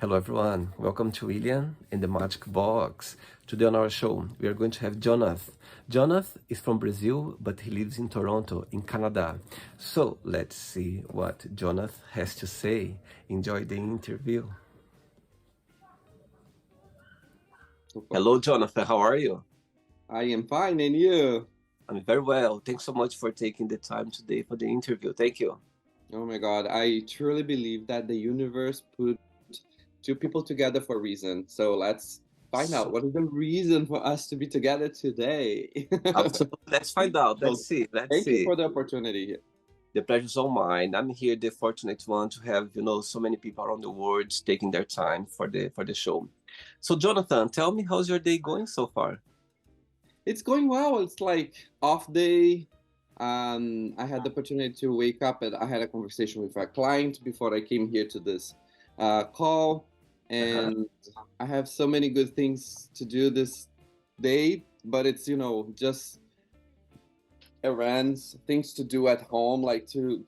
Hello, everyone. Welcome to William in the Magic Box. Today on our show, we are going to have Jonnath. Jonnath is from Brazil, but he lives in Toronto, in Canada. So let's see what Jonnath has to say. Enjoy the interview. Hello, Jonnath. How are you? I am fine, and you? I'm very well. Thanks so much for taking the time today for the interview. Thank you. Oh my God, I truly believe that the universe put two people together for a reason. So let's find out So, what is the reason for us to be together today. absolutely. Let's find out. Let's So see. Let's thank you see. for the opportunity here. The pleasure's all mine. I'm here, the fortunate one, to have so many people around the world taking their time for the show. So, Jonathan, tell me, how's your day going so far? It's going well. It's like off day. I had the opportunity to wake up and I had a conversation with a client before I came here to this call, Uh-huh. and I have so many good things to do this day. But it's just errands, things to do at home, like to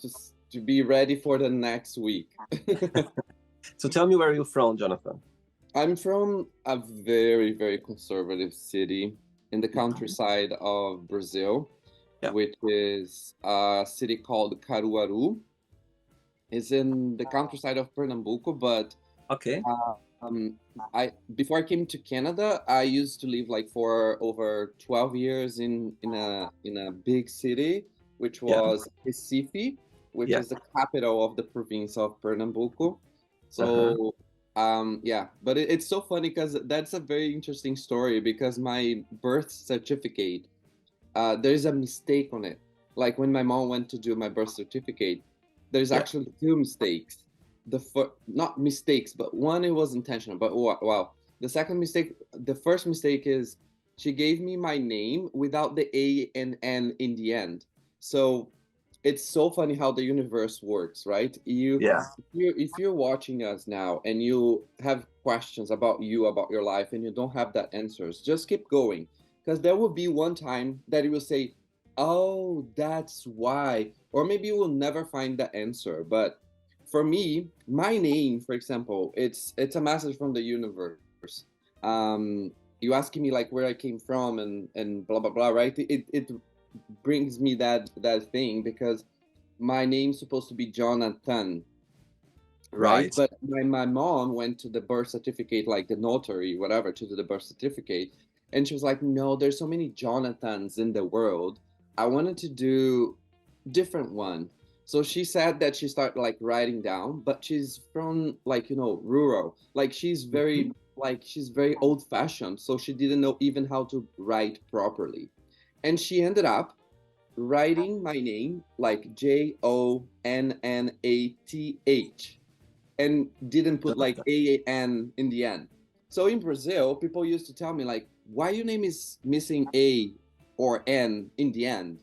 be ready for the next week. So, tell me, where are you from, Jonathan? I'm from a very, very conservative city in the Mhm. countryside of Brazil, Yeah. which is a city called Caruaru. It's in the countryside of Pernambuco, but Okay. um, I before I came to Canada, I used to live like for over 12 years in a big city, which Yeah. was Recife, which Yeah. is the capital of the province of Pernambuco. Uh-huh. So yeah, but it's so funny because that's a very interesting story because my birth certificate, there's a mistake on it. Like when my mom went to do my birth certificate, there's Yeah. actually two mistakes. Not mistakes, but one it was intentional. But wow, the second mistake, the first mistake is she gave me my name without the A and N in the end. So it's so funny how the universe works, right? Yeah. If you're watching us now and you have questions about you, about your life, and you don't have that answers, just keep going because there will be one time that you will say, oh, that's why, or maybe you will never find the answer. But for me, my name, for example, it's a message from the universe. You asking me like where I came from and blah blah blah, right? It brings me that thing because my name's supposed to be Jonathan, right? Right. But my mom went to the birth certificate, like the notary, whatever, to do the birth certificate. And she was like, no, there's so many Jonathans in the world. I wanted to do different one. So she said that she started like writing down, but she's from like, rural. Like Mhm. she's very old fashioned. So she didn't know even how to write properly. And she ended up writing my name like Jonnath and didn't put like Jonathan. AAN in the end. So in Brazil, people used to tell me like, why your name is missing A or N in the end?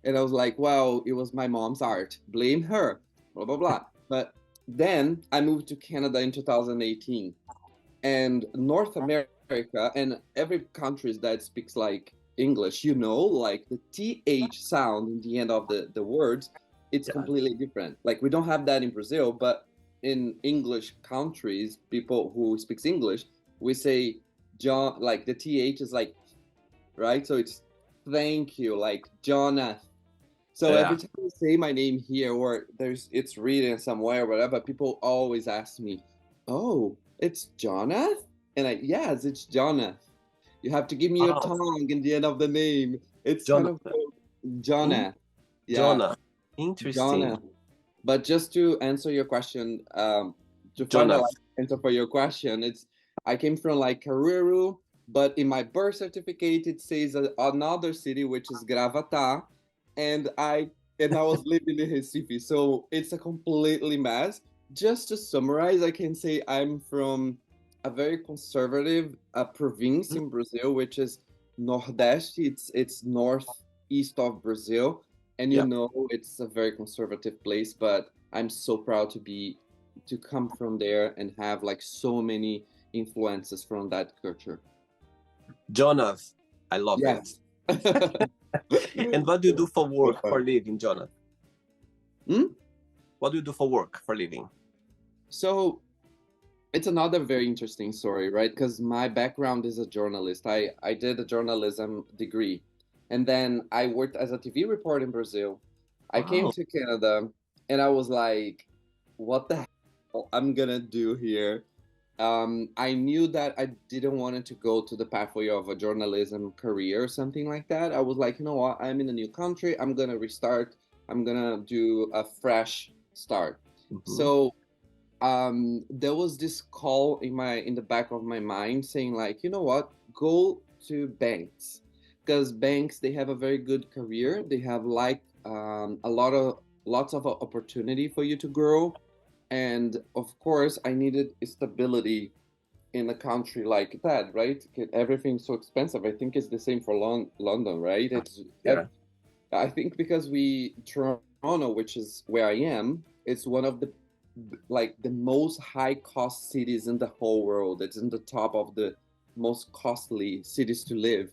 And I was like, well, it was my mom's art. Blame her. Blah blah blah. But then I moved to Canada in 2018, and North America and every country that speaks like English, like the th sound in the end of the words, it's Yeah. completely different. Like we don't have that in Brazil, but in English countries, people who speaks English, we say John, like the th is like, right. So it's thank you, like Jonnath. So every Yeah. time I say my name here or it's written somewhere, whatever, people always ask me, "Oh, it's Jonnath?" And yes, it's Jonnath. You have to give me your Oh, tongue in the end of the name. It's kind of Jonathan. In Jonnath. Yeah, Jonah. Interesting. Jonnath. But just to answer your question, to find out Jonnath. like answer for your question, it's I came from like Caruru, but in my birth certificate it says another city which is Gravatá, and I was living in Recife, so it's a completely mess. Just to summarize, I can say I'm from a very conservative province Mhm. in Brazil, which is Nordeste. It's northeast of Brazil, and Yeah. it's a very conservative place, but I'm so proud to come from there and have like so many influences from that culture. Jonnath. I love it. Yes. And what do you do for So work, for fun. living, Jonnath? Hmm? What do you do for work, for living? So it's another very interesting story, right? Because my background is a journalist. I did a journalism degree, and then I worked as a TV reporter in Brazil. I came Wow. to Canada, and I was like, "What the hell I'm gonna do here?" I knew that I didn't want to go to the pathway of a journalism career or something like that. I was like, you know what? I'm in a new country. I'm gonna restart. I'm gonna do a fresh start. Hmm. So there was this call in the back of my mind saying like, you know what, go to banks, because banks, they have a very good career. They have like lots of opportunity for you to grow. And of course I needed stability in a country like that, right? 'Cause everything's so expensive. I think it's the same for London, right? Yeah. I think because Toronto, which is where I am, it's one of the like the most high cost cities in the whole world. It's in the top of the most costly cities to live.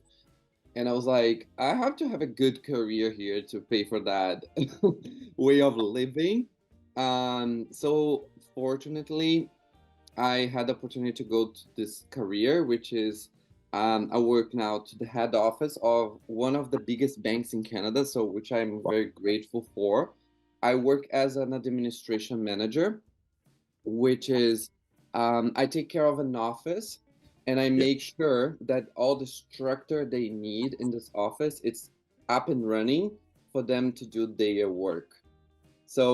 And I was like, I have to have a good career here to pay for that way of living. So fortunately, I had the opportunity to go to this career, which is I work now to the head office of one of the biggest banks in Canada, so which I'm very grateful for. I work as an administration manager, which is I take care of an office, and I Yeah. make sure that all the structure they need in this office, it's up and running for them to do their work. Right. So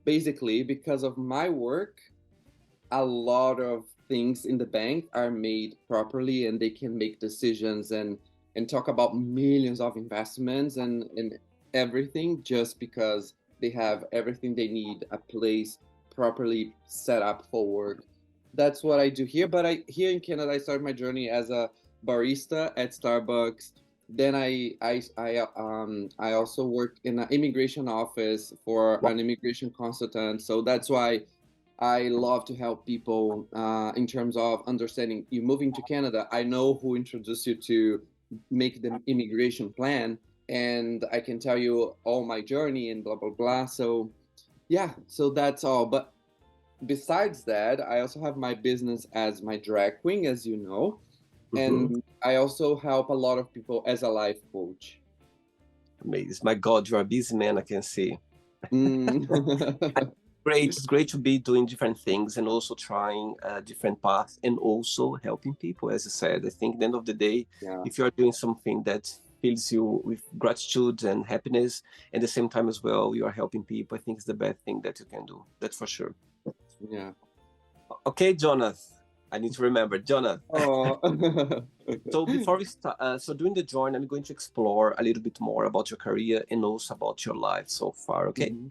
basically, because of my work, a lot of things in the bank are made properly, and they can make decisions and talk about millions of investments and everything, just because they have everything they need, a place properly set up for work. That's what I do here. But I here in Canada, I started my journey as a barista at Starbucks. Then I also worked in an immigration office for Wow. an immigration consultant. So that's why I love to help people in terms of understanding you moving to Canada. I know who introduced you to make the immigration plan, and I can tell you all my journey and blah blah blah. So yeah, so that's all. But besides that, I also have my business as my drag queen, as you know, Hmm. and I also help a lot of people as a life coach. Amazing. My God, you're a busy man, I can see. Mm. Great. It's great to be doing different things and also trying different paths and also helping people, as you said. I think at the end of the day, Yeah, if you are doing something that fills you with gratitude and happiness, at the same time as well, you are helping people, I think it's the best thing that you can do. That's for sure. yeah. Okay, Jonnath. I need to remember, Jonnath. Oh. So before we start, so during the join, I'm going to explore a little bit more about your career and also about your life so far. Okay. Mhm.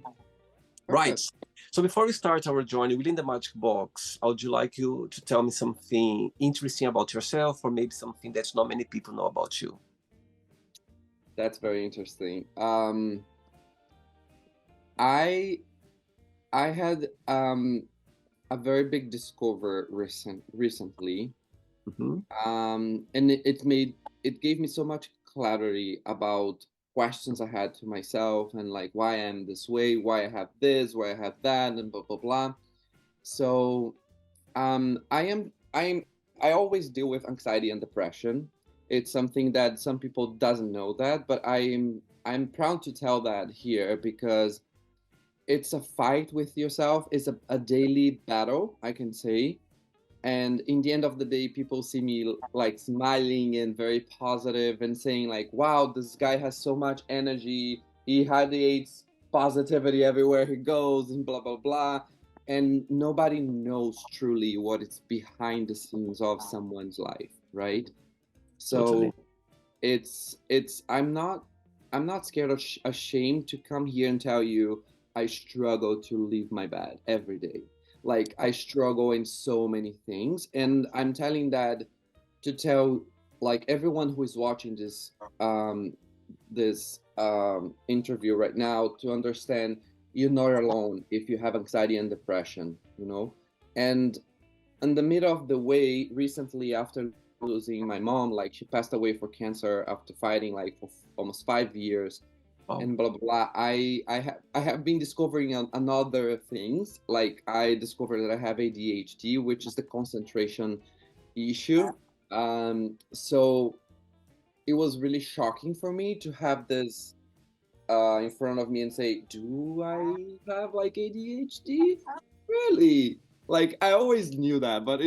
Right. Perfect. So before we start our journey within the magic box, I would you like you to tell me something interesting about yourself, or maybe something that not many people know about you? That's very interesting. I I had a very big discover recently, Hmm. and it gave me so much clarity about questions I had to myself, and like why I'm this way, why I have this, why I have that, and blah blah blah. So I always deal with anxiety and depression. It's something that some people doesn't know that, but I'm proud to tell that here, because it's a fight with yourself. It's a daily battle, I can say. And in the end of the day, people see me like smiling and very positive and saying like, wow, this guy has so much energy. He radiates positivity everywhere he goes and blah blah blah. And nobody knows truly what is behind the scenes of someone's life, right? Totally. So it's I'm not scared or ashamed to come here and tell you I struggle to leave my bed every day. Like I struggle in so many things, and I'm telling that to tell like everyone who is watching this interview right now, to understand you're not alone if you have anxiety and depression, you know. And in the middle of the way, recently, after losing my mom, like she passed away for cancer after fighting like for almost 5 years. Oh, and blah blah blah. I have been discovering another things. Like I discovered that I have ADHD, which is the concentration issue. So it was really shocking for me to have this in front of me and say, "Do I have like ADHD? Really?" Like I always knew that, but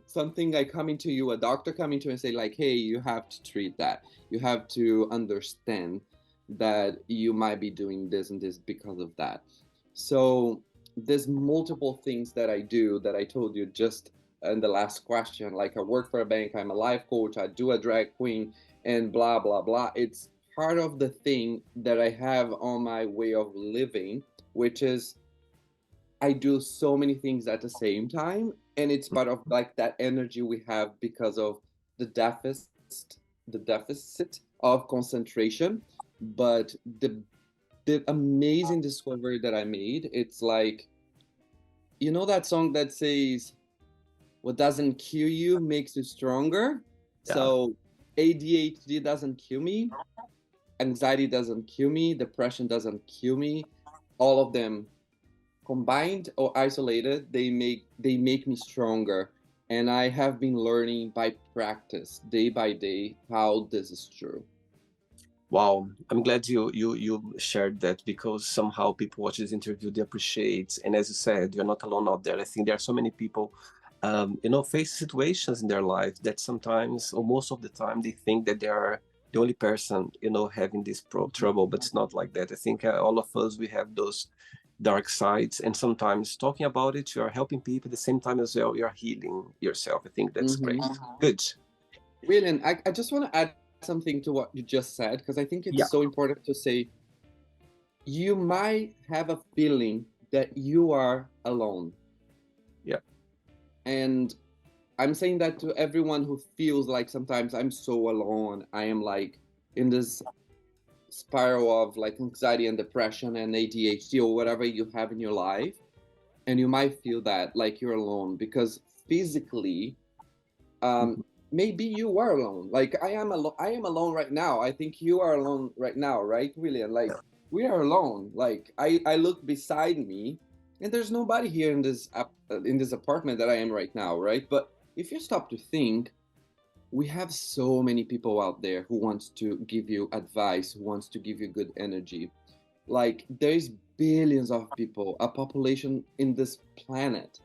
something like coming to you, a doctor coming to you and say like, "Hey, you have to treat that. You have to understand that you might be doing this and this because of that." So there's multiple things that I do that I told you just in the last question. Like I work for a bank, I'm a life coach, I do a drag queen, and blah blah blah. It's part of the thing that I have on my way of living, which is I do so many things at the same time, and it's part of like that energy we have because of the deficit, the deficit of concentration. But the amazing discovery that I made, it's like that song that says, "What doesn't kill you makes you stronger." yeah. So ADHD doesn't kill me, anxiety doesn't kill me, depression doesn't kill me. All of them combined or isolated, they make me stronger. And I have been learning by practice, day by day, how this is true. Wow, I'm glad you shared that because somehow people watch this interview, they appreciate. And as you said, you're not alone out there. I think there are so many people, face situations in their life that sometimes, or most of the time, they think that they are the only person, having this trouble, but it's not like that. I think all of us, we have those dark sides, and sometimes talking about it, you are helping people at the same time as well. You're healing yourself. I think that's great. Mm-hmm. Good. William, I just want to add something to what you just said, because I think it's Yeah. so important to say you might have a feeling that you are alone. Yeah. And I'm saying that to everyone who feels like sometimes I'm so alone. I am like in this spiral of like anxiety and depression and ADHD or whatever you have in your life. And you might feel that like you're alone because physically, um, Mhm. maybe you are alone. Like I am alone. I am alone right now. I think you are alone right now, right, William? Like Yeah. we are alone. Like I look beside me, and there's nobody here in this apartment that I am right now, right? But if you stop to think, we have so many people out there who wants to give you advice, who wants to give you good energy. Like there's billions of people, a population in this planet,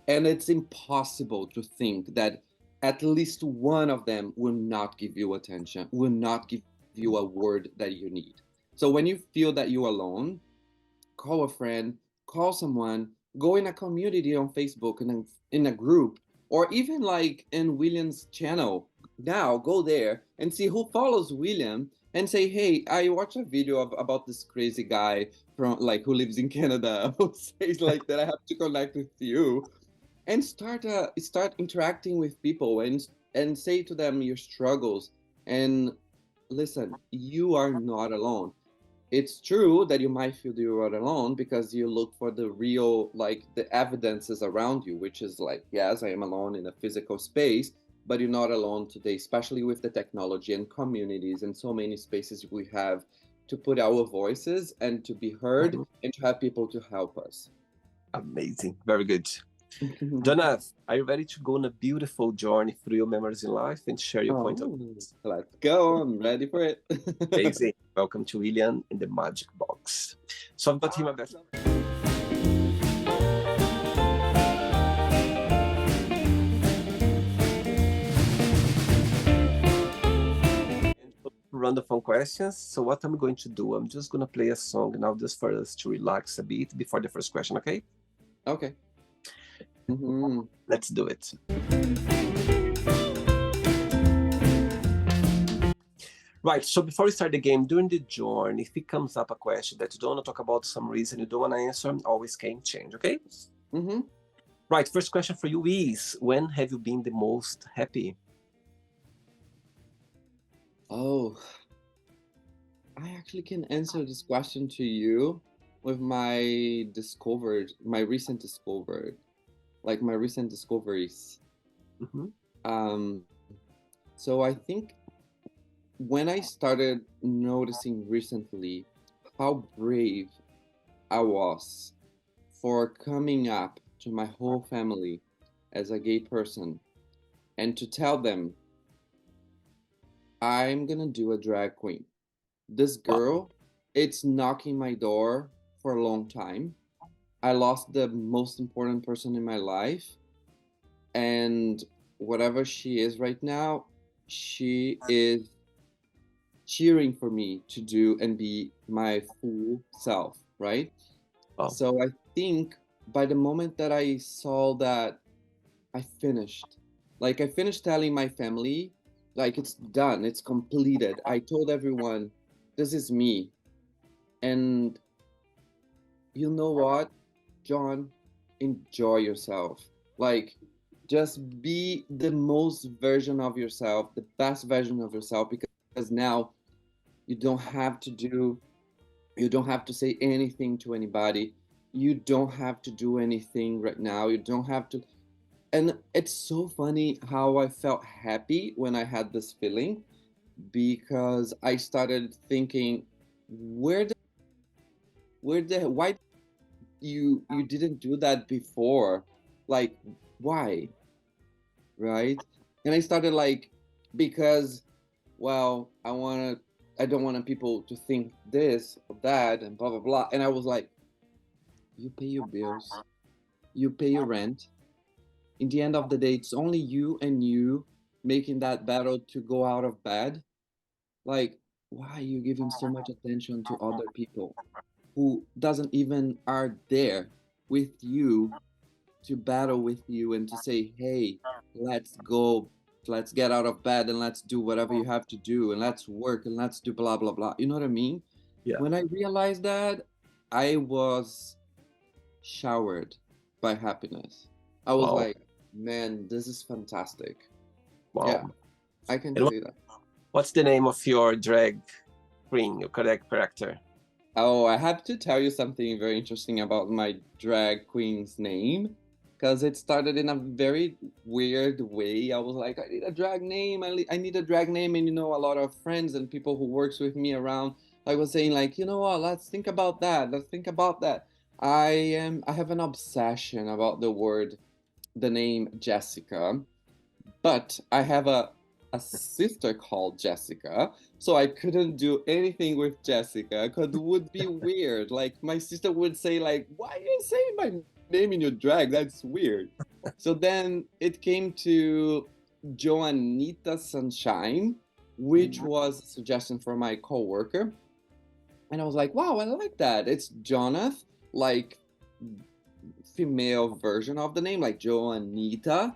and it's impossible to think that at least one of them will not give you attention, will not give you a word that you need. So when you feel that you're alone, call a friend, call someone, go in a community on Facebook and in a group, or even like in William's channel. Now go there and see who follows William and say, "Hey, I watched a video about this crazy guy from like who lives in Canada who says like that I have to connect with you." And start interacting with people and say to them your struggles and listen, you are not alone. It's true that you might feel you are alone because you look for the real, like the evidences around you, which is like, yes, I am alone in a physical space, but you're not alone today, especially with the technology and communities and so many spaces we have to put our voices and to be heard Mhm. and to have people to help us. Amazing. Very good. Jonnath, are you ready to go on a beautiful journey through your memories in life and share your point of Oh, let's go. I'm ready for it. amazing? Welcome to William in the Magic Box. So I've got him a best run of fun questions. So what I'm going to do, I'm just gonna play a song now just for us to relax a bit before the first question, okay? Okay. Mhm. Let's do it. Right, so before we start the game, during the journey, if it comes up a question that you don't want to talk about some reason you don't want to answer, always can change, okay? Mhm. Right, first question for you is, when have you been the most happy? Oh, I actually can answer this question to you with my recent discovered, like my recent discoveries. Mhm. Um, so I think when I started noticing recently how brave I was for coming up to my whole family as a gay person and to tell them I'm gonna do a drag queen. This Wow. girl, it's knocking my door for a long time. I lost the most important person in my life, and whatever she is right now, she is cheering for me to do and be my full self, right? Wow. So I think by the moment that I saw that I finished, like I finished telling my family, like it's done, it's completed. I told everyone, this is me. And you know what, John, enjoy yourself. Like, just be the most version of yourself, the best version of yourself, because now you don't have to do, you don't have to say anything to anybody. You don't have to do anything right now. You don't have to. And it's so funny how I felt happy when I had this feeling because I started thinking, where the, why you didn't do that before? Like, why? Right? And I started like, because, well, I don't want people to think this or that and blah blah blah. And I was like, you pay your bills, you pay your rent. In the end of the day, it's only you and you making that battle to go out of bed. Like, why are you giving so much attention to other people who doesn't even are there with you to battle with you and to say, hey, let's go, let's get out of bed and let's do whatever you have to do and let's work and let's do blah, blah, blah. You know what I mean? Yeah. When I realized that, I was showered by happiness. I was Wow. like, man, this is fantastic. Yeah, Wow. I can And say that. what's the name of your drag queen, your correct character? Oh, I have to tell you something very interesting about my drag queen's name because it started in a very weird way. I was like, I need a drag name. I need a drag name. And, you know, a lot of friends and people who works with me around, I was saying like, you know what, let's think about that. Let's think about that. I have an obsession about the name Jessica, but I have a sister called Jessica, so I couldn't do anything with Jessica because it would be weird. Like my sister would say, like, "Why are you saying my name in your drag? That's weird." So then it came to Joanita Sunshine, which was a suggestion from my coworker, and I was like, "Wow, I like that. It's Jonnath, like female version of the name, like Joanita."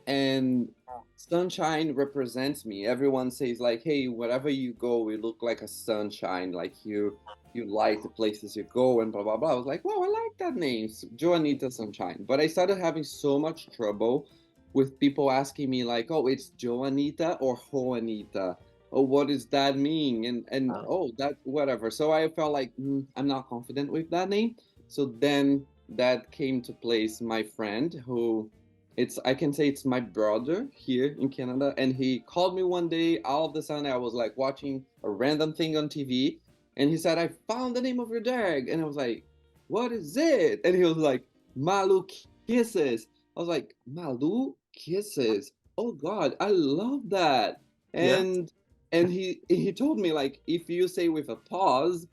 And sunshine represents me. Everyone says like, hey, wherever you go, you look like a sunshine, like you light the places you go and blah blah blah. I was like, wow, I like that name, Joanita Sunshine. But I started having so much trouble with people asking me like, oh, it's Joanita or Juanita. Oh, what does that mean? And Uh, oh, that whatever. So I felt like I'm not confident with that name. So then that came to place my friend who it's I can say it's my brother here in Canada, and he called me one day. All of a sudden, I was like watching a random thing on TV, and he said, "I found the name of your drag," and I was like, "What is it?" And he was like, "Malu Kisses." I was like, "Malu Kisses." Oh God, I love that. yeah. And he told me like if you say with a pause,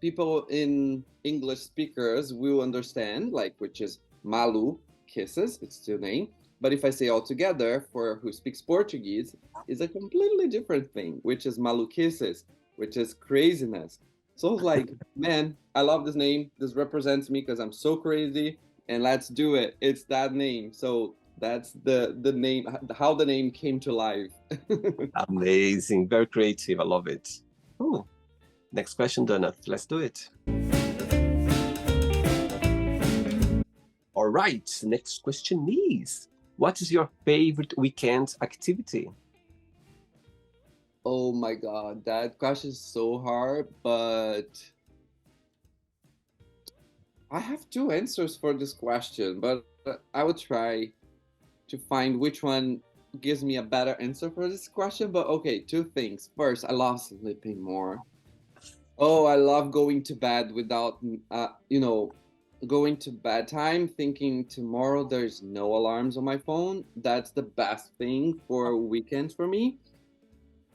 people in English speakers will understand, like which is Malu Kisses, it's still name. But if I say all together for who speaks Portuguese, is a completely different thing, which is maluquices, which is craziness. So I was like, man, I love this name. This represents me because I'm so crazy, and let's do it. It's that name. So that's the name, how the name came to life. Amazing. Very creative. I love it. Oh, next question, Jonnath. Let's do it. All right. Next question is, what is your favorite weekend activity? Oh my God, that question is so hard, but I have two answers for this question, but I will try to find which one gives me a better answer for this question. But okay, two things. First, I love sleeping more. Oh, I love going to bed without, going to bedtime thinking tomorrow there's no alarms on my phone. That's the best thing for weekends for me.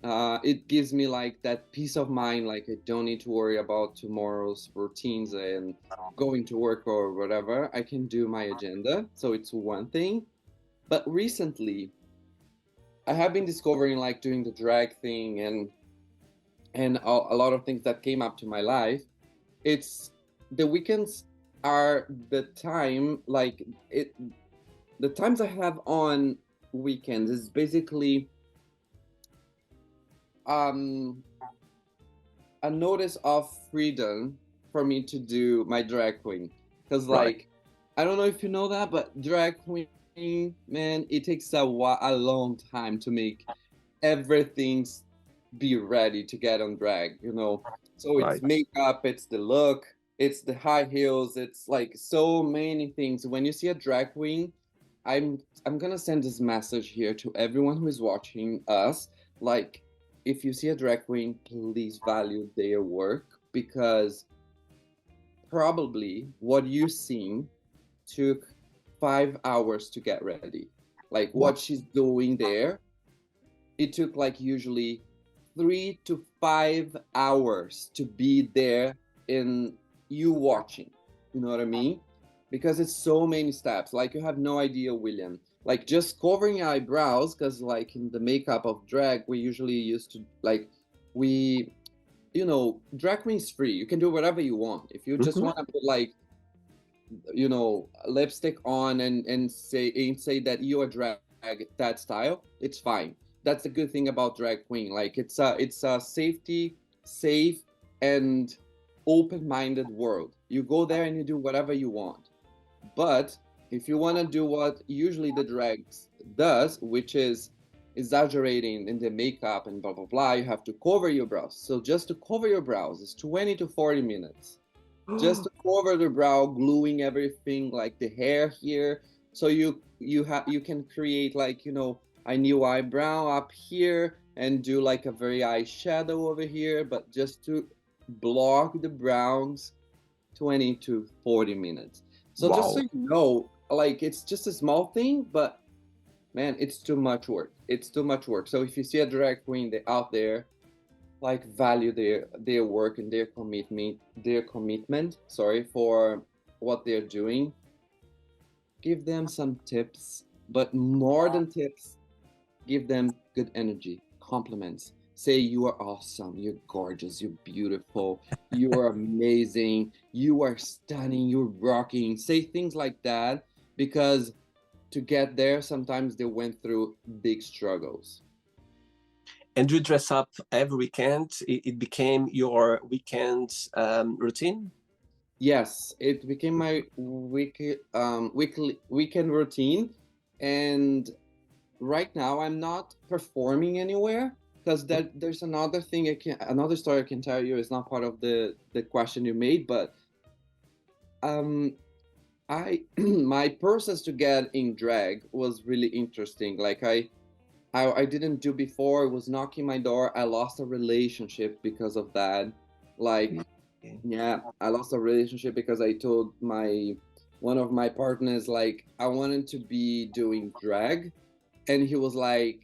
It gives me like that peace of mind, like I don't need to worry about tomorrow's routines and going to work or whatever. I can do my agenda. So it's one thing. But recently, I have been discovering like doing the drag thing and a lot of things that came up to my life. It's the weekends are the time like it the times I have on weekends is basically um a notice of freedom for me to do my drag queen. Because Right. like I don't know if you know that, but drag queen, man, it takes a long time to make everything be ready to get on drag, you know. So it's Right. makeup, it's the look, it's the high heels, it's like so many things. When you see a drag queen, I'm gonna send this message here to everyone who is watching us. Like, if you see a drag queen, please value their work because probably what you seen took 5 hours to get ready. Like what Wow. she's doing there, it took like usually 3 to 5 hours to be there in you watching. You know what I mean? Because it's so many steps. Like you have no idea, William. Like just covering your eyebrows, because like in the makeup of drag, we usually used to like we drag queen is free. You can do whatever you want. If you just Hmm. want to put like lipstick on and say that you are drag that style, it's fine. That's the good thing about drag queen. Like it's a safety safe and open-minded world. You go there and you do whatever you want. But if you want to do what usually the drags does, which is exaggerating in the makeup and blah blah blah, you have to cover your brows. So just to cover your brows is 20 to 40 minutes just to cover the brow, gluing everything like the hair here. So you can create like a new eyebrow up here and do like a very eyeshadow over here, but just to block the browns 20 to 40 minutes. So just so Wow. you know, like it's just a small thing, but man, it's too much work. It's too much work. So if you see a drag queen out there like value their work and their commitment, sorry, for what they're doing. Give them some tips, but more than tips, give them good energy, compliments. Say you are awesome, you're gorgeous, you're beautiful, you are amazing, you are stunning, you're rocking. Say things like that because to get there sometimes they went through big struggles. And you dress up every weekend. It became your weekend routine. Yes, it became my weekly weekend routine, and right now I'm not performing anywhere because there's another story I can tell you. It's not part of the question you made, but um I my process to get in drag was really interesting. Like I didn't do before. It was knocking my door. I lost a relationship because of that. Like yeah, I lost a relationship because I told my one of my partners like I wanted to be doing drag, and he was like,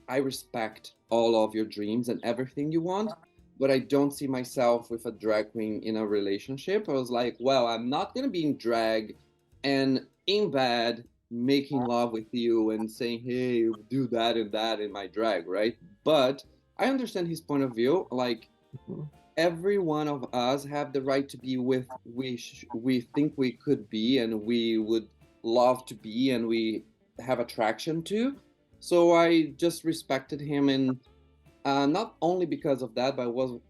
"I respect all of your dreams and everything you want, but I don't see myself with a drag queen in a relationship." I was like, "Well, I'm not gonna be in drag and in bed making love with you and saying, 'Hey, do that and that in my drag,' right?" But I understand his point of view. Like Mhm. every one of us have the right to be with we think we could be and we would love to be and we have attraction to. So I just respected him, and not only because of that, but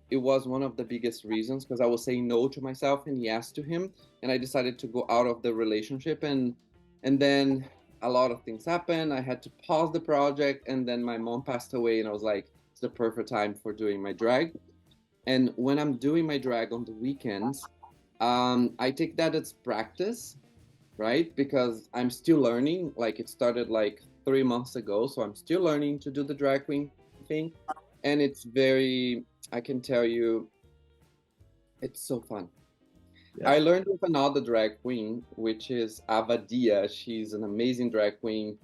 it was one of the biggest reasons because I was saying no to myself and yes to him, and I decided to go out of the relationship, and then a lot of things happened. I had to pause the project, and then my mom passed away, and I was like, it's the perfect time for doing my drag. And when I'm doing my drag on the weekends, I take that as practice, right? Because I'm still learning. Like it started like 3 months ago, so I'm still learning to do the drag queen thing. And it's very, I can tell you, It's so fun. Yeah. I learned with another drag queen, which is Avadia. She's an amazing drag queen,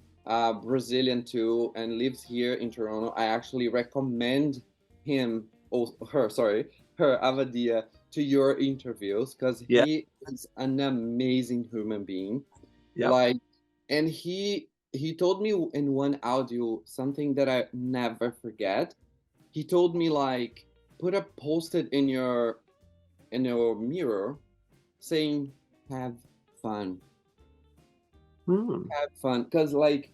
Brazilian too, and lives here in Toronto. I actually recommend him, oh, her, sorry, her, Avadia, to your interviews because Yeah. he is an amazing human being. Yeah. Like, and he told me in one audio something that I never forget. He told me like, put a post-it in your mirror saying have fun, Hmm. have fun, because like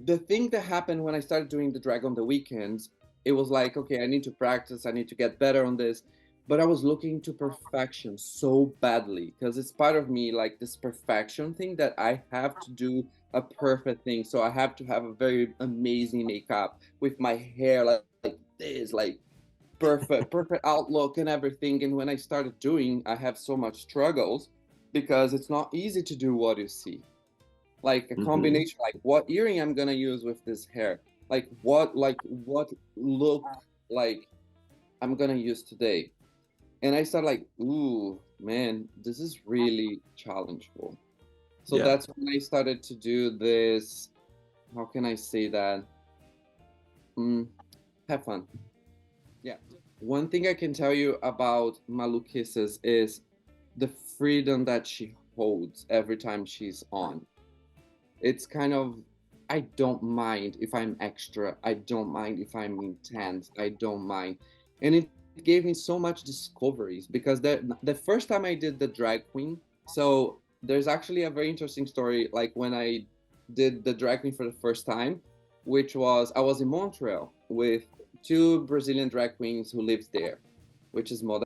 the thing that happened when I started doing the drag on the weekends, it was like, okay, I need to practice, I need to get better on this, but I was looking to perfection so badly because it's part of me, like this perfection thing that I have to do a perfect thing, so I have to have a very amazing makeup with my hair like this, like perfect outlook and everything. And when I started doing, I have so much struggles because it's not easy to do what you see, like a Hmm. combination, like what earring I'm gonna use with this hair, like what look like I'm gonna use today. And I started like, ooh man, this is really challengeful. So Yeah. that's when I started to do this, how can I say that, mm, have fun. Yeah. One thing I can tell you about Malu Kisses is the freedom that she holds every time she's on. It's kind of, I don't mind if I'm extra. I don't mind if I'm intense. I don't mind. And it gave me so much discoveries because the first time I did the drag queen, so there's actually a very interesting story. Like when I did the drag queen for the first time, which was I was in Montreal with two Brazilian drag queens who lives there, which is Moda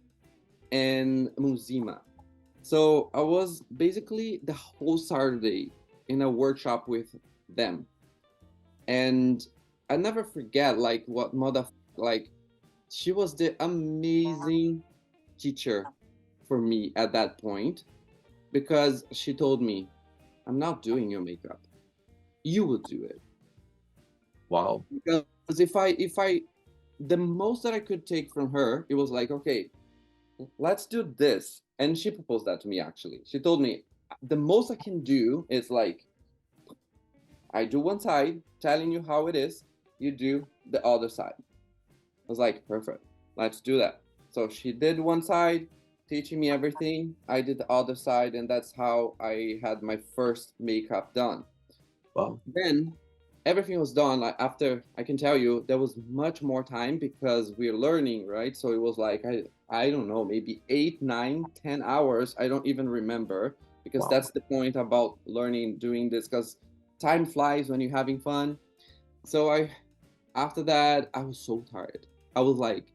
and Muzima. So I was basically the whole Saturday in a workshop with them. And I never forget like what mother, like she was the amazing teacher for me at that point because she told me, I'm not doing your makeup. You will do it. Wow. Because if I the most that I could take from her, it was like, okay, let's do this. And she proposed that to me actually. She told me the most I can do is like I do one side, telling you how it is, you do the other side. I was like, perfect, let's do that. So she did one side, teaching me everything. I did the other side, and that's how I had my first makeup done. Wow. Then everything was done. Like after, I can tell you, there was much more time because we're learning, right? So it was like I don't know, maybe 8, 9, 10 hours. I don't even remember because Wow. that's the point about learning doing this because time flies when you're having fun. So I after that I was so tired. I was like,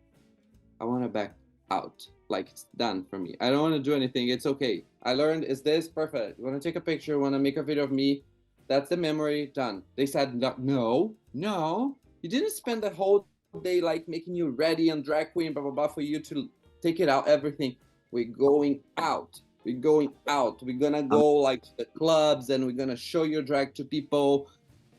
I want to back out. Like it's done for me. I don't want to do anything. It's okay. I learned is this perfect. You want to take a picture, want to make a video of me. That's the memory done. They said no, no. You didn't spend the whole day like making you ready and drag queen, blah blah blah, for you to take it out, everything. We're going out. We're going out. We're gonna Um, go like to the clubs and we're gonna show your drag to people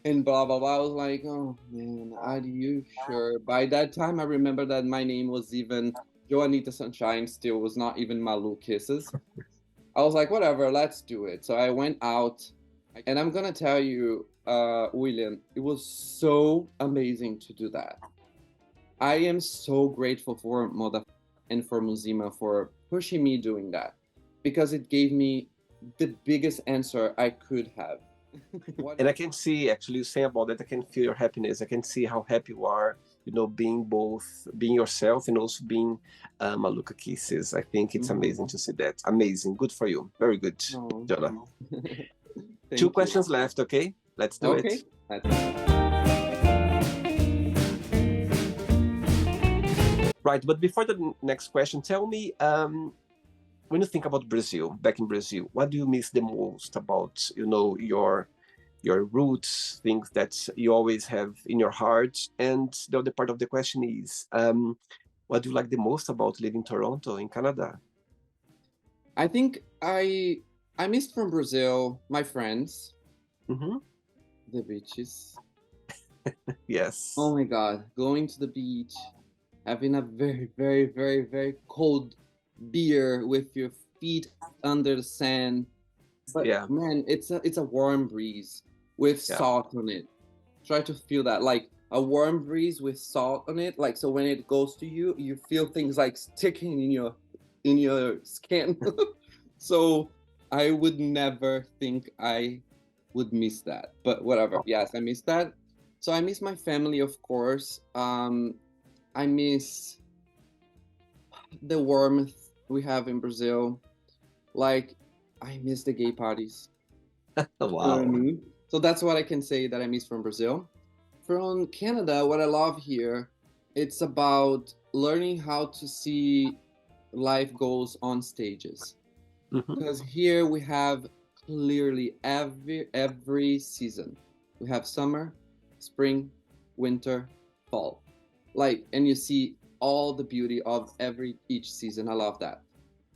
and blah blah blah. I was like, oh man, are you sure? By that time, I remember that my name was even Joanita Sunshine. Still was not even Malu Kisses. I was like, whatever, let's do it. So I went out, and I'm gonna tell you, William, it was so amazing to do that. I am so grateful for Moda and for Muzima for pushing me doing that because it gave me the biggest answer I could have. What? and I can see actually you saying about that. I can feel your happiness. I can see how happy you are. You know, being both being yourself and also being Maluka Kisses. I think it's amazing Mhm. to see that. Amazing. Good for you. Very good, Oh, Jonah. Two thank you. questions left. Okay, let's do it. Okay. Right, but before the next question, tell me, when you think about Brazil, back in Brazil, what do you miss the most about, you know, your roots, things that you always have in your heart? And the other part of the question is, what do you like the most about living in Toronto, in Canada? I think I missed from Brazil my friends, Hmm. the beaches. Oh Yes. my God, going to the beach, having a very, very, very, very cold. beer with your feet under the sand. But Yeah, man, it's a warm breeze with yeah. salt on it. Try to feel that, like a warm breeze with salt on it. Like, so when it goes to you, you feel things like sticking in your skin. So I would never think I would miss that. But whatever. Yes, I miss that. So I miss my family, of course. I miss the warmth we have in Brazil. Like, I miss the gay parties. You know what I Wow. mean? So that's what I can say that I miss from Brazil. From Canada, what I love here, it's about learning how to see life goals on stages. Hmm. Because here we have clearly every season. We have summer, spring, winter, fall. Like, and you see all the beauty of every each season. I love that.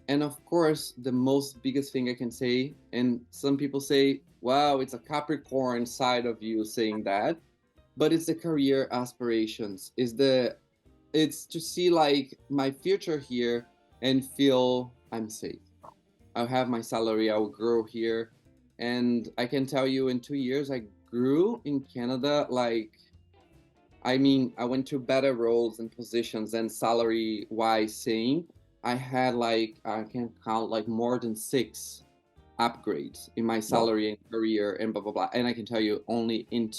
And of course, the most biggest thing I can say, and some people say, wow, it's a Capricorn side of you saying that, but it's the career aspirations. It's to see like my future here and feel I'm safe. I'll have my salary, I'll grow here. And I can tell you in 2 years I grew in Canada. Like, I mean, I went to better roles and positions and salary wise saying I had like I can count like more than six upgrades in my Wow. salary and career and blah blah blah. And I can tell you only in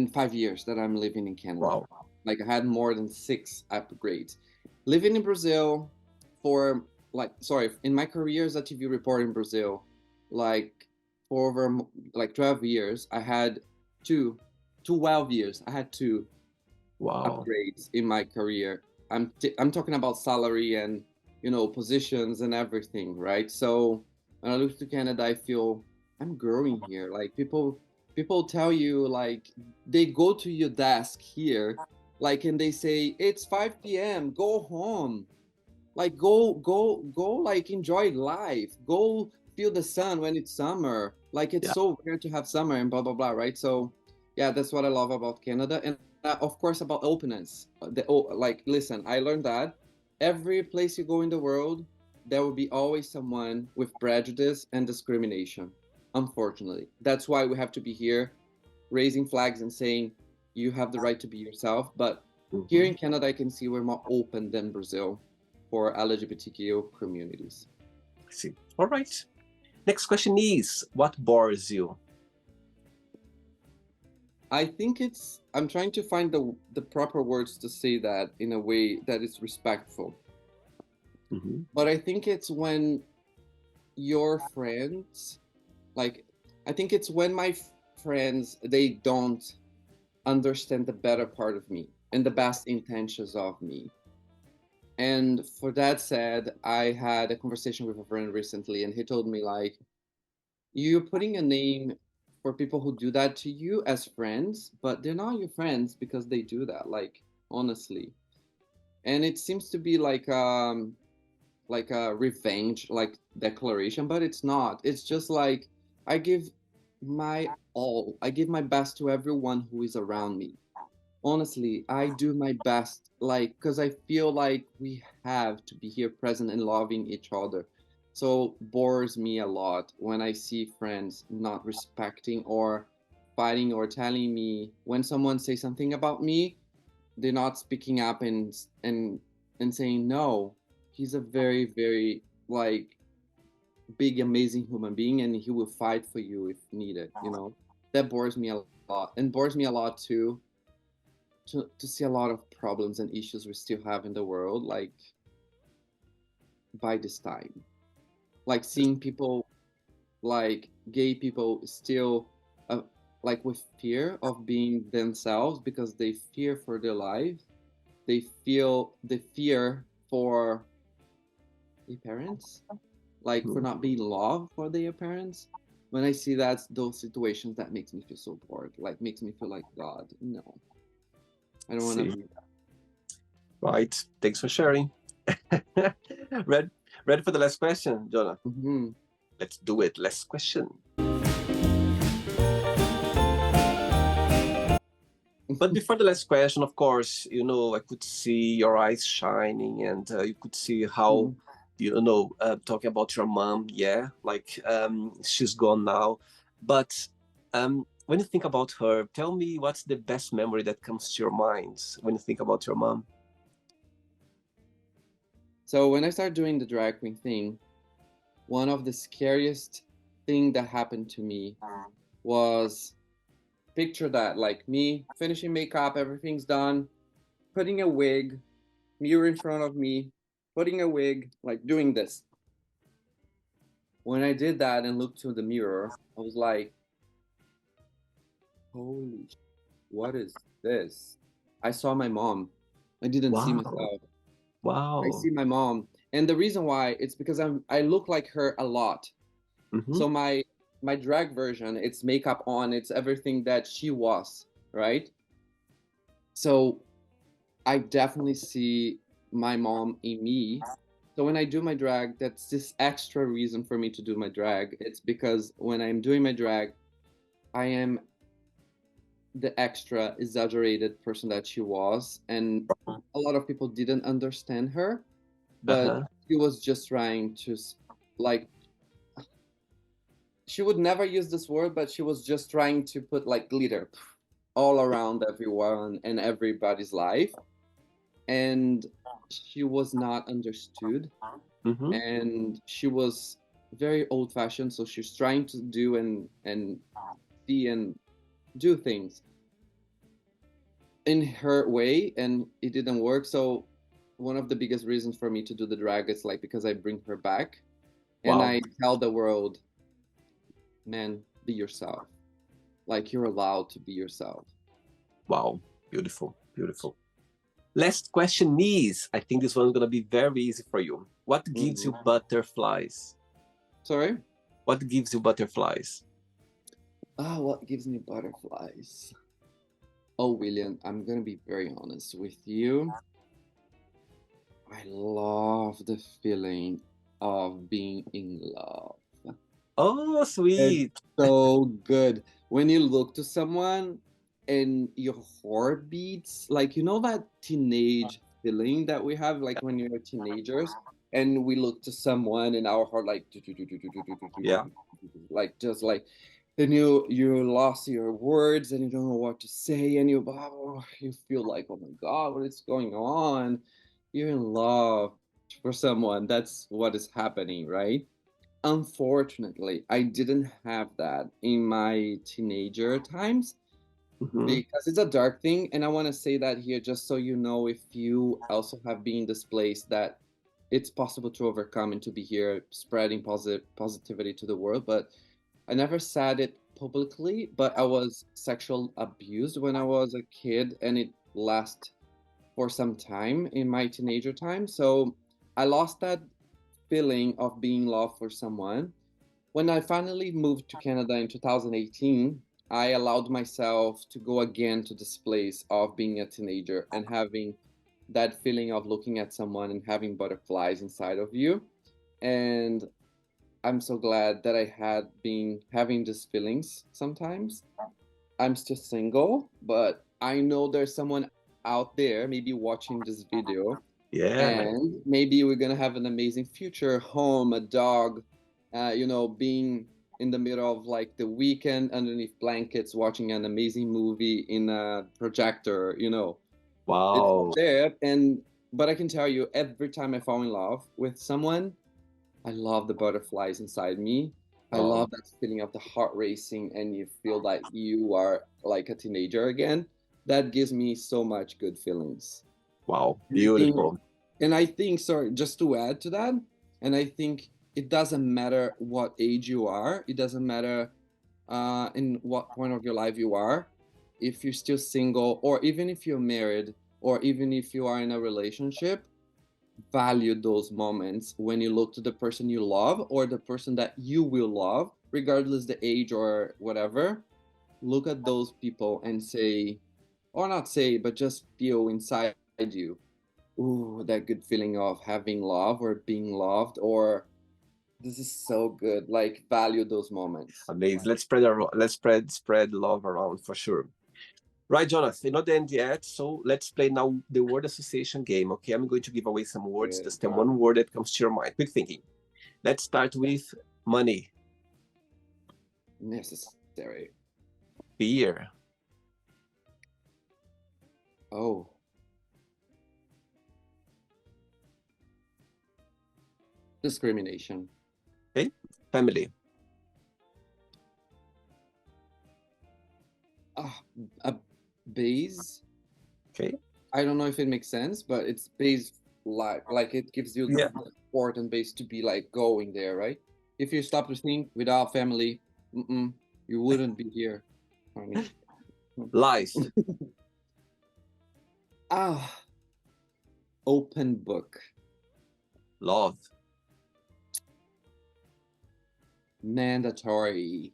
5 years that I'm living in Canada. Wow. Like, I had more than six upgrades. Living in Brazil for like sorry, in my career as a TV reporter in Brazil, like for over like 12 years, I had two 12 years. I had two Wow. upgrades in my career. I'm talking about salary and positions and everything, right? So when I look to Canada, I feel I'm growing here. Like, people tell you, like, they go to your desk here, like, and they say it's 5 p.m. Go home. Like, go, like, enjoy life. Go feel the sun when it's summer. Like, it's Yeah. so rare to have summer and blah blah blah, right? So yeah, that's what I love about Canada. And of course about openness. Like, listen, I learned that every place you go in the world, there will be always someone with prejudice and discrimination. Unfortunately, that's why we have to be here raising flags and saying you have the right to be yourself. But here Hmm. in Canada, I can see we're more open than Brazil for LGBTQ communities. I see. All right. Next question is, what bores you? I think I'm trying to find the proper words to say that in a way that is respectful. Hmm. But I think it's when your friends, like, I think it's when my friends, they don't understand the better part of me and the best intentions of me. And for that said, I had a conversation with a friend recently, and he told me, like, you're putting a name for people who do that to you as friends, but they're not your friends because they do that, like, honestly. And it seems to be like a revenge like declaration, but it's not. It's just like I give my all. I give my best to everyone who is around me. Honestly, I do my best, like, because I feel like we have to be here present and loving each other. So bores me a lot when I see friends not respecting or fighting or telling me when someone says something about me, they're not speaking up and saying no. He's a very, very, like, big, amazing human being, and he will fight for you if needed. That bores me a lot, and bores me a lot too to see a lot of problems and issues we still have in the world, like, by this time, like seeing people, like gay people, still uh, like with fear of being themselves because they fear for their life. They feel the fear for their parents, like for Mhm. not being loved for their parents. When I see that, those situations, that makes me feel so bored, like makes me feel like, God, no, I don't want to See. be. Right. Thanks for sharing. Ready, ready for the last question, Jonah? Mhm. Let's do it. Last question. But before the last question, of course, I could see your eyes shining, and you could see how, Mhm. talking about your mom, yeah, like she's gone now. But when you think about her, tell me what's the best memory that comes to your mind when you think about your mom? So when I started doing the drag queen thing, one of the scariest thing that happened to me was, picture that, like me finishing makeup, everything's done, putting a wig, mirror in front of me, putting a wig, like doing this. When I did that and looked to the mirror, I was like, holy, what is this? I saw my mom. I didn't see Wow, myself. I wow. see my mom. And the reason why, it's because I look like her a lot. Mm-hmm. So my drag version, it's makeup on, it's everything that she was, right? So I definitely see my mom in me. So when I do my drag, that's this extra reason for me to do my drag. It's because when I'm doing my drag, I am the extra exaggerated person that she was, and a lot of people didn't understand her, but Uh-huh. she was just trying to like, she would never use this word, but she was just trying to put like glitter all around everyone and everybody's life, and she was not understood, Mm-hmm. and she was very old fashioned, so she's trying to do and see and do things in her way, and it didn't work. So one of the biggest reasons for me to do the drag is like because I bring her back and Wow, I tell the world, man, be yourself. Like, you're allowed to be yourself. wow. Beautiful, beautiful. Last question is, I think this one's gonna be very easy for you. What gives you Mhm. butterflies? Sorry. What gives you butterflies? Ah, what gives me butterflies? Oh, William, I'm gonna be very honest with you. I love the feeling of being in love. Oh, It's sweet. so good when you look to someone and your heart beats, like, you know, that teenage feeling that we have, like when you're teenagers and we look to someone and our heart like Yeah. like just like, then you lost your words and you don't know what to say, and you feel like, oh my God, what is going on? You're in love for someone. That's what is happening, right? Unfortunately, I didn't have that in my teenager times Mm-hmm. because it's a dark thing. And I want to say that here just so you know, if you also have been in this place, that it's possible to overcome and to be here spreading positivity to the world. But I never said it publicly, but I was sexual abused when I was a kid, and it lasted for some time in my teenager time. So I lost that feeling of being loved for someone. When I finally moved to Canada in 2018, I allowed myself to go again to this place of being a teenager and having that feeling of looking at someone and having butterflies inside of you. And I'm so glad that I had been having these feelings sometimes. I'm still single, but I know there's someone out there maybe watching this video, Yeah. and maybe we're gonna have an amazing future home, a dog, being in the middle of like the weekend underneath blankets watching an amazing movie in a projector. It's Wow. there. And but I can tell you, every time I fall in love with someone, I love the butterflies inside me. I Oh, love that feeling of the heart racing and you feel like you are like a teenager again. That gives me so much good feelings. wow. And I think, Beautiful. sorry, just to add to that, and I think it doesn't matter what age you are, it doesn't matter in what point of your life you are, if you're still single, or even if you're married, or even if you are in a relationship, value those moments when you look to the person you love or the person that you will love, regardless the age or whatever. Look at those people and say, or not say, but just feel inside you, ooh, that good feeling of having love or being loved, or this is so good. Like, value those moments. Amazing. Let's spread love around for sure. Right, Jonathan, you're not the end yet, so let's play now the word association game, okay? I'm going to give away some words. Just tell one word that comes to your mind. Quick thinking. Let's start with money. Necessary. Fear. Oh. Discrimination. Okay? Family. A base. Okay? I don't know if it makes sense, but it's base like it gives you Yeah. the support and base to be like going there, right? If you stop to think without family, you wouldn't be here. I mean, Life. Open book. Love. Mandatory.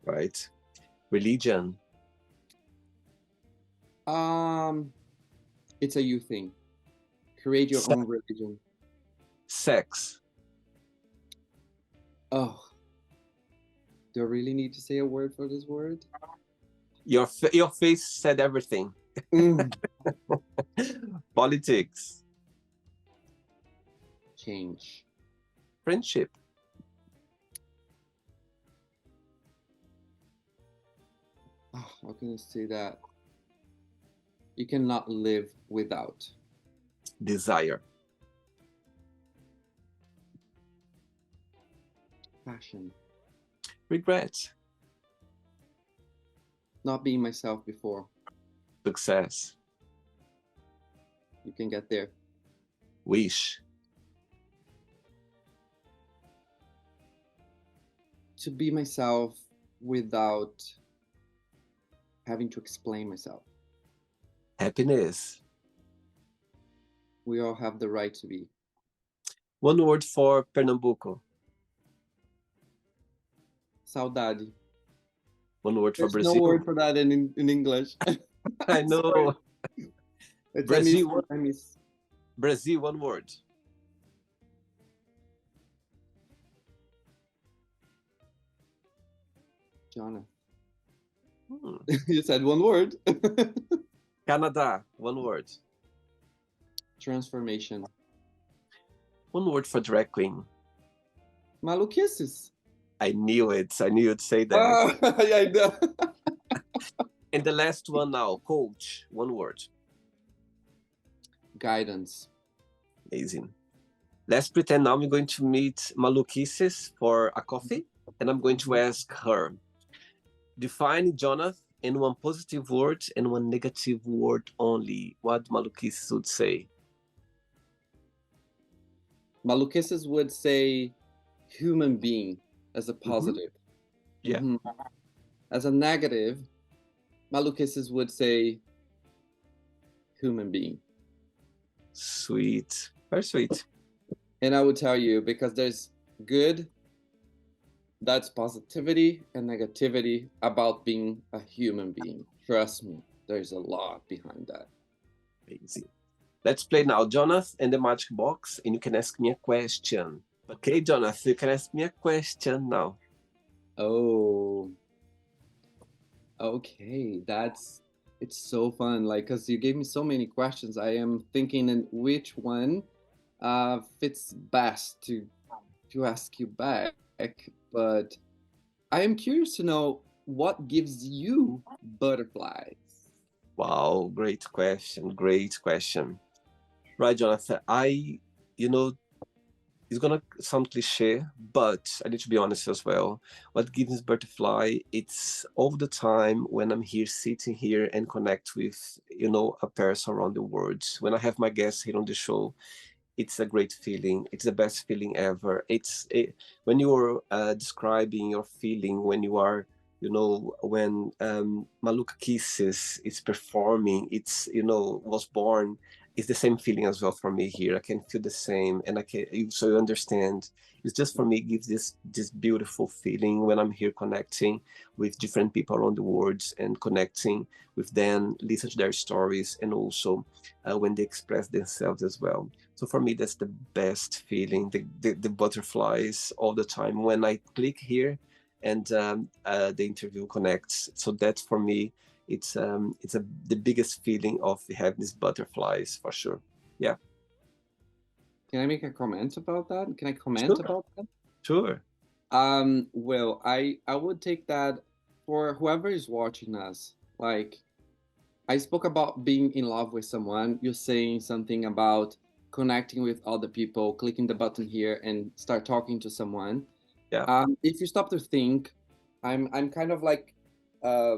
Right? Religion. It's a you thing. Create your own religion. Sex. Oh, do I really need to say a word for this word? Your face said everything. Politics. Change. Friendship. Oh, how can I say that? You cannot live without. Desire. Passion. Regret. Not being myself before. Success. You can get there. Wish. To be myself without having to explain myself. Happiness. We all have the right to be. One word for Pernambuco. Saudade. One word for There's Brazil. no word for that in English. I know. It's Brazil. I miss. Brazil, one word. Jonnath. Hmm. You said one word. Canada, one word. Transformation. One word for drag queen. Maluquices. I knew it. I knew you'd say that. Yeah, I know. And the last one now, coach, one word. Guidance. Amazing. Let's pretend now I'm going to meet Maluquices for a coffee, and I'm going to ask her, define Jonnath in one positive word and one negative word only. What Maluquices would say? Maluquices would say human being as a positive. Yeah. As a negative, Maluquices would say human being. Sweet. Very sweet. And I would tell you, because there's good, that's positivity, and negativity about being a human being. Trust me, there's a lot behind that. Amazing. Let's play now, Jonnath and the magic box, and you can ask me a question. Okay, Jonnath, you can ask me a question now. Oh, okay. It's so fun. Like, because you gave me so many questions, I am thinking in which one fits best to ask you back. But I am curious to know what gives you butterflies. Wow, great question. Great question. Right, Jonathan. It's gonna sound cliche, but I need to be honest as well. What gives me butterfly, it's all the time when I'm here, sitting here and connect with, a person around the world. When I have my guests here on the show, it's a great feeling. It's the best feeling ever. When you're describing your feeling when you are, when Maluca Kisses is performing, was born. It's the same feeling as well for me here. I can feel the same, and so you understand. It's just for me, it gives this beautiful feeling when I'm here connecting with different people around the world and connecting with them, listen to their stories, and also when they express themselves as well. So for me, that's the best feeling, the butterflies all the time when I click here and the interview connects. So that for me it's the biggest feeling of having these butterflies for sure. Yeah. Can I make a comment about that? Can I comment Sure. about that? Sure. Well, I would take that for whoever is watching us. Like, I spoke about being in love with someone. You're saying something about connecting with other people, clicking the button here and start talking to someone. Yeah. If you stop to think, I'm kind of like uh,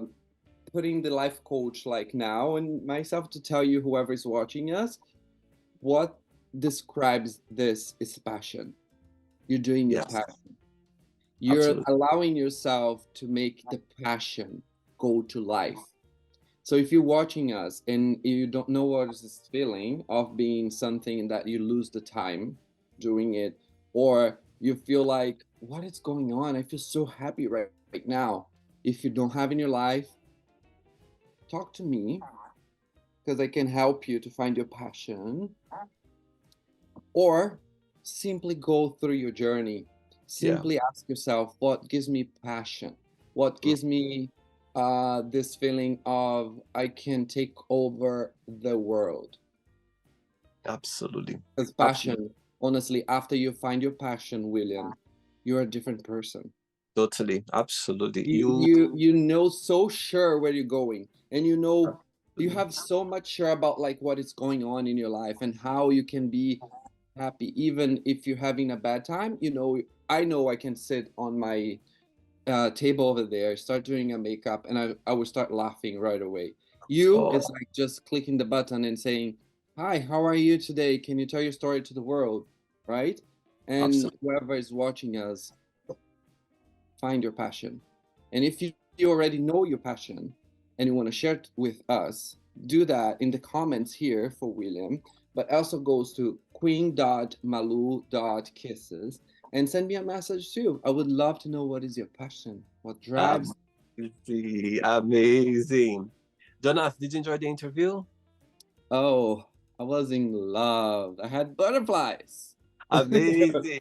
putting the life coach like now and myself to tell you whoever is watching us what describes this is passion. You're doing your Yes. passion. You're Absolutely. allowing yourself to make the passion go to life. So if you're watching us and you don't know what is this feeling of being something that you lose the time doing it, or you feel like, what is going on? I feel so happy right now. If you don't have in your life, talk to me because I can help you to find your passion, or simply go through your journey. Yeah. Simply ask yourself, what gives me passion? What Mm, gives me this feeling of I can take over the world? absolutely. Because Absolutely. passion, honestly, after you find your passion, William, you're a different person. Totally. Absolutely. You know so sure where you're going, and you know you Absolutely. have so much sure about like what is going on in your life and how you can be happy even if you're having a bad time. You know, I know I can sit on my table over there, start doing a makeup, and I will start laughing right away. You, Oh, it's like just clicking the button and saying, "Hi, how are you today? Can you tell your story to the world?" Right? And absolutely. whoever is watching us, find your passion. And if you already know your passion and you want to share it with us, do that in the comments here for William, but also goes to queen.malu.kisses and send me a message too. I would love to know what is your passion, what drives. Amazing. Amazing. Jonnath, did you enjoy the interview? Oh, I was in love. I had butterflies. Amazing.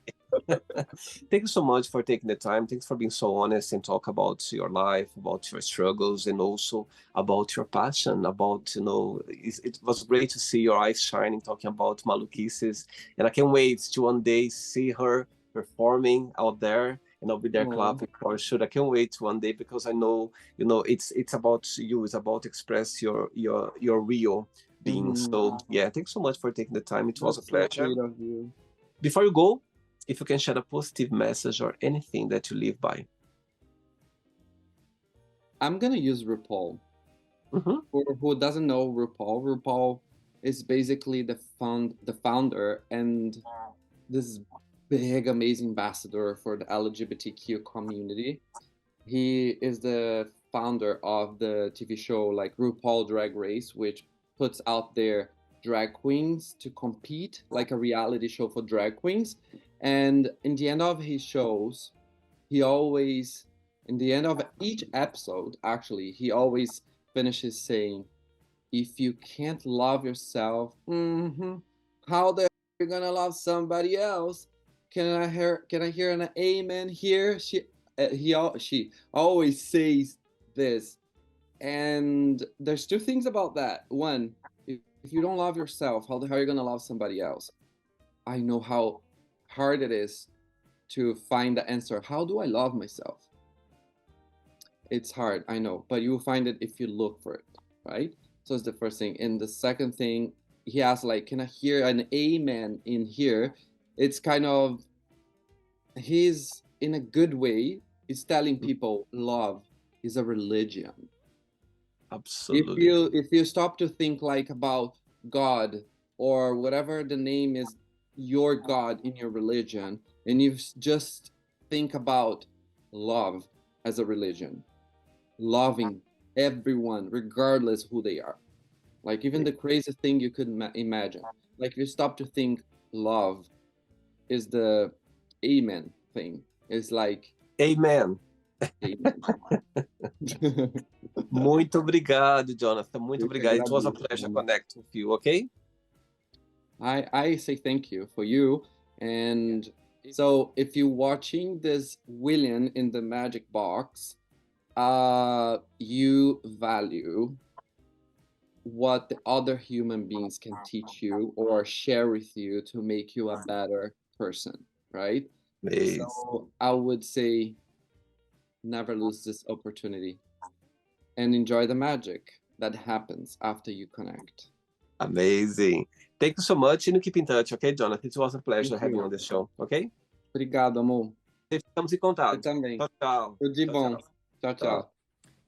Thank you so much for taking the time. Thanks for being so honest and talk about your life, about your struggles, and also about your passion. About it was great to see your eyes shining talking about Maluquices, and I can't wait to one day see her performing out there, and I'll be there Oh, clapping for sure. I can't wait one day because I know it's about you. It's about express your real being. mhm. So yeah, thanks so much for taking the time. It was a That's so pleasure. sweet of you. Before you go, if you can share a positive message or anything that you live by. I'm gonna use RuPaul. Mm-hmm. For who doesn't know RuPaul, RuPaul is basically the founder and this big amazing ambassador for the LGBTQ community. He is the founder of the TV show like RuPaul Drag Race, which puts out their drag queens to compete like a reality show for drag queens. And in the end of his shows, he always, in the end of each episode, actually, he always finishes saying, if you can't love yourself, how the hell are you gonna love somebody else? Can I hear an amen here? She always says this, and there's two things about that. One, if you don't love yourself, how the hell are you gonna love somebody else? I know how hard it is to find the answer. How do I love myself? It's hard, I know, but you will find it if you look for it, right? So it's the first thing. And the second thing, he asked, like, can I hear an amen in here? It's kind of, he's in a good way, he's telling people love is a religion. If Absolutely. you stop to think like about God or whatever the name is, your God in your religion, and you just think about love as a religion, loving everyone regardless who they are, like even the craziest thing you could imagine. Like if you stop to think, love is the amen thing, it's like Amen. amen. Muito obrigado, Jonathan. Muito Eu que obrigado. It was a agradeço, pleasure mano. connect with you, okay? I say thank you for you. And so if you're watching this William in the magic box, you value what the other human beings can teach you or share with you to make you a better person, right? Amazing. So I would say never lose this opportunity and enjoy the magic that happens after you connect. Amazing. Thank you so much, and keep in touch, okay, Jonnath? It was a pleasure Thank having you you. on the show, okay? Obrigado, amor. Estamos em Você contato. também. Tchau, tchau. Tudo de Tchau, bom. tchau. Tchau, tchau.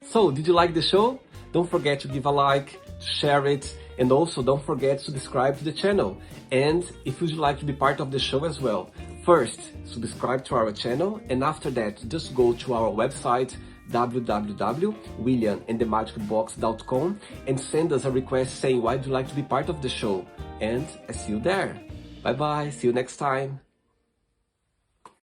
So, did you like the show? Don't forget to give a like, to share it, and also don't forget to subscribe to the channel. And if you'd like to be part of the show as well, first, subscribe to our channel, and after that, just go to our website, www.williamandthemagicbox.com, and send us a request saying why would you like to be part of the show. And I see you there. Bye bye, see you next time.